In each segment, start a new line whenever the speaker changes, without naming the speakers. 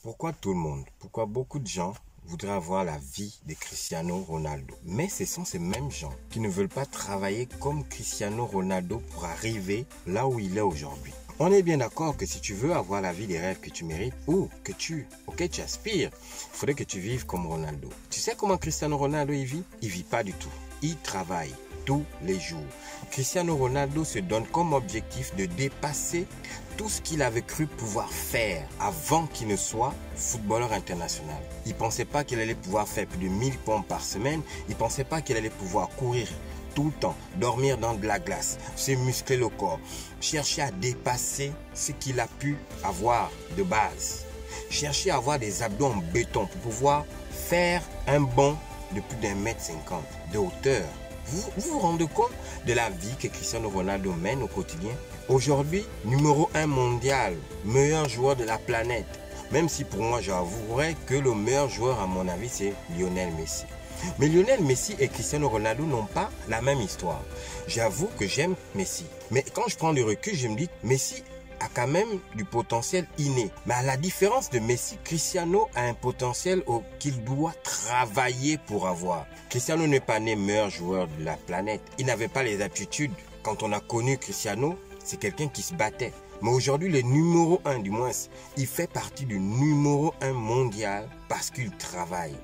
Pourquoi tout le monde, pourquoi beaucoup de gens voudraient avoir la vie de Cristiano Ronaldo? Mais ce sont ces mêmes gens qui ne veulent pas travailler comme Cristiano Ronaldo pour arriver là où il est aujourd'hui. On est bien d'accord que si tu veux avoir la vie des rêves que tu mérites ou auquel tu aspires, il faudrait que tu vives comme Ronaldo. Tu sais comment Cristiano Ronaldo il vit? Il vit pas du tout. Il travaille tous les jours. Cristiano Ronaldo se donne comme objectif de dépasser tout ce qu'il avait cru pouvoir faire avant qu'il ne soit footballeur international. Il ne pensait pas qu'il allait pouvoir faire plus de 1000 pompes par semaine. Il ne pensait pas qu'il allait pouvoir courir tout le temps, dormir dans de la glace, se muscler le corps, chercher à dépasser ce qu'il a pu avoir de base. Chercher à avoir des abdos en béton pour pouvoir faire un bond de plus d'1,50 m de hauteur. Vous vous rendez compte de la vie que Cristiano Ronaldo mène au quotidien? Aujourd'hui, numéro 1 mondial, meilleur joueur de la planète. Même si pour moi, j'avouerais que le meilleur joueur, à mon avis, c'est Lionel Messi. Mais Lionel Messi et Cristiano Ronaldo n'ont pas la même histoire. J'avoue que j'aime Messi. Mais quand je prends du recul, je me dis que Messi a quand même du potentiel inné. Mais à la différence de Messi, Cristiano a un potentiel qu'il doit travailler pour avoir. Cristiano n'est pas né meilleur joueur de la planète. Il n'avait pas les aptitudes. Quand on a connu Cristiano, c'est quelqu'un qui se battait. Mais aujourd'hui, le numéro 1 du moins, il fait partie du numéro 1 mondial parce qu'il travaille.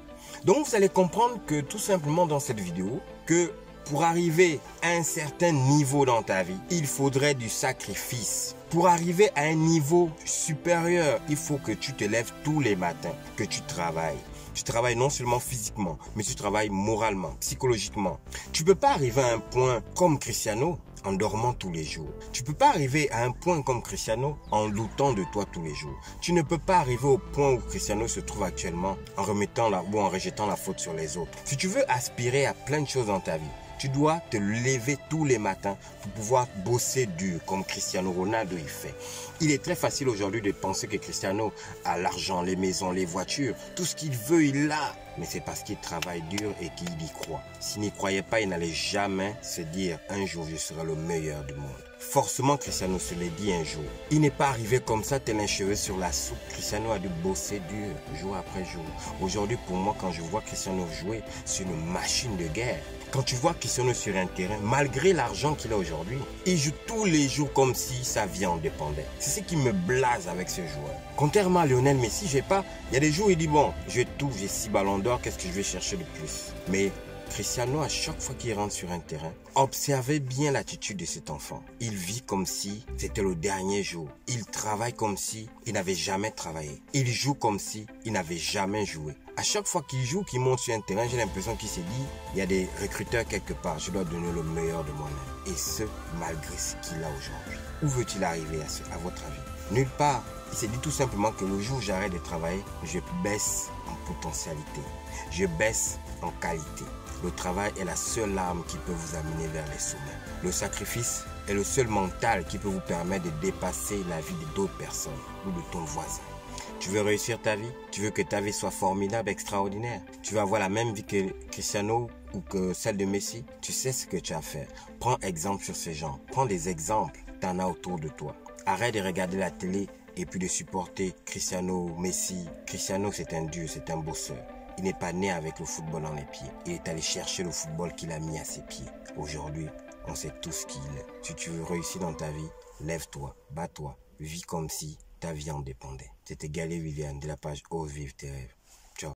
Donc vous allez comprendre que tout simplement dans cette vidéo, que pour arriver à un certain niveau dans ta vie, il faudrait du sacrifice. Pour arriver à un niveau supérieur, il faut que tu te lèves tous les matins, que tu travailles. Tu travailles non seulement physiquement, mais tu travailles moralement, psychologiquement. Tu ne peux pas arriver à un point comme Cristiano en dormant tous les jours. Tu ne peux pas arriver à un point comme Cristiano en luttant de toi tous les jours. Tu ne peux pas arriver au point où Cristiano se trouve actuellement en remettant ou en rejetant la faute sur les autres. Si tu veux aspirer à plein de choses dans ta vie, tu dois te lever tous les matins pour pouvoir bosser dur comme Cristiano Ronaldo il fait. Il est très facile aujourd'hui de penser que Cristiano a l'argent, les maisons, les voitures. Tout ce qu'il veut, il l'a. Mais c'est parce qu'il travaille dur et qu'il y croit. S'il n'y croyait pas, il n'allait jamais se dire « un jour, je serai le meilleur du monde ». Forcément, Cristiano se l'est dit un jour. Il n'est pas arrivé comme ça, tel un cheveu sur la soupe. Cristiano a dû bosser dur, jour après jour. Aujourd'hui, pour moi, quand je vois Cristiano jouer, c'est une machine de guerre. Quand tu vois Cristiano sur un terrain, malgré l'argent qu'il a aujourd'hui, il joue tous les jours comme si sa vie en dépendait. C'est ce qui me blase avec ce joueur. Contrairement à Lionel Messi, il y a des jours où il dit bon, j'ai tout, j'ai 6 ballons d'or, qu'est-ce que je vais chercher de plus? Mais Cristiano, à chaque fois qu'il rentre sur un terrain, observez bien l'attitude de cet enfant. Il vit comme si c'était le dernier jour. Il travaille comme si il n'avait jamais travaillé. Il joue comme si il n'avait jamais joué. À chaque fois qu'il joue, qu'il monte sur un terrain, j'ai l'impression qu'il s'est dit, il y a des recruteurs quelque part, je dois donner le meilleur de moi-même. Et ce, malgré ce qu'il a aujourd'hui. Où veut-il arriver à votre avis? Nulle part. Il s'est dit tout simplement que le jour où j'arrête de travailler, je baisse en potentialité. Je baisse en qualité. Le travail est la seule arme qui peut vous amener vers les sommets. Le sacrifice est le seul mental qui peut vous permettre de dépasser la vie d'autres personnes ou de ton voisin. Tu veux réussir ta vie? Tu veux que ta vie soit formidable, extraordinaire? Tu veux avoir la même vie que Cristiano ou que celle de Messi? Tu sais ce que tu as à faire. Prends exemple sur ces gens. Prends des exemples. Tu en as autour de toi. Arrête de regarder la télé et puis de supporter Cristiano, Messi. Cristiano, c'est un dieu, c'est un bosseur. Il n'est pas né avec le football dans les pieds. Il est allé chercher le football qu'il a mis à ses pieds. Aujourd'hui, on sait tout ce qu'il est. Si tu veux réussir dans ta vie, lève-toi, bats-toi, vis comme si ta vie en dépendait. C'était Galé William de la page Ose Vivre tes rêves.